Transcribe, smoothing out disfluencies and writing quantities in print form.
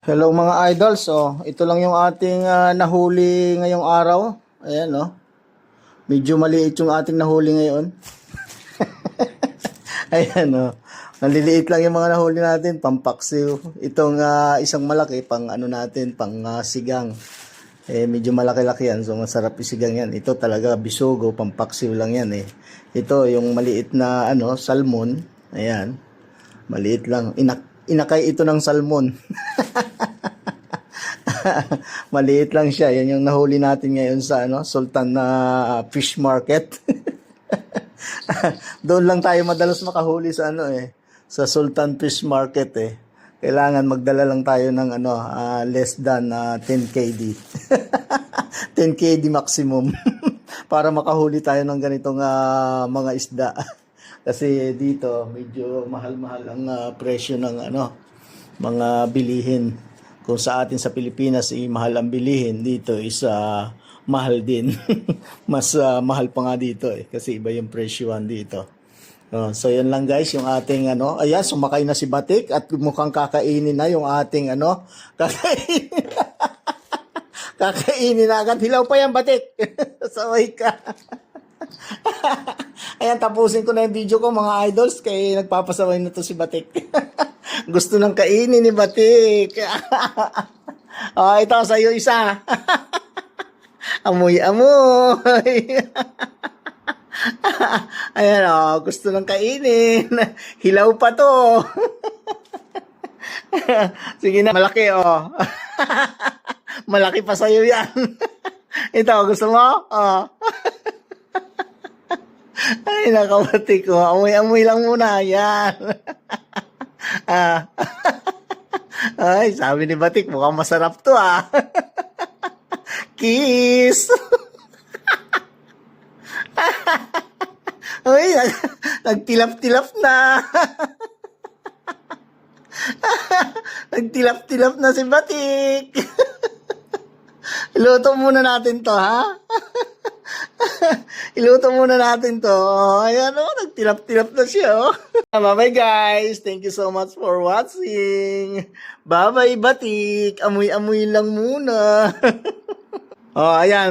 Hello mga idols, ito lang yung ating nahuli ngayong araw. Ayan, medyo maliit yung ating nahuli ngayon. Ayan, naliliit lang yung mga nahuli natin, pampaksiw. Itong isang malaki, pang ano natin, pang sigang. Medyo malaki-laki yan, so masarap isigang yan. Ito talaga bisugo, pampaksiw lang yan eh. Ito yung maliit na salmon. Ayan, maliit lang. Inakay ito ng salmon. Maliit lang siya. Yan yung nahuli natin ngayon sa Sultan na Fish Market. Doon lang tayo madalas makahuli sa sa Sultan Fish Market eh. Kailangan magdala lang tayo ng less than 10 KD. 10 KD maximum para makahuli tayo ng ganitong mga isda. Kasi dito medyo mahal-mahal ang presyo ng mga bilihin. Kung sa atin sa Pilipinas mahal ang bilihin, dito is mahal din. Mas mahal pa nga dito kasi iba yung presyohan dito. So yan lang guys yung ating ayan, sumakay na si Batik at mukhang kakainin na yung ating kakainin. Kakainin na agad. Hilaw pa yan, Batik. Saway ka. Ayan, tapusin ko na yung video ko mga idols kay nagpapasaway na to si Batik. Gusto nang kainin ni Batik. Ito sa'yo isa. Amoy-amoy. Ayan gusto nang kainin. Hilaw pa to. Sige na, malaki Malaki pa sa'yo yan. Ito, gusto mo? Ay, nakabati ko. Amoy-amoy lang muna. Yan. Ay, sabi ni Batik, mukhang masarap to Kiss. Ay, nagtilap-tilap na. Nagtilap-tilap na si Batik. Iluto muna natin to, Iluto muna natin to. Ayan nagtilap-tilap na siya, Bye-bye guys. Thank you so much for watching. Bye-bye Batik. Amoy-amoy lang muna. Ayan.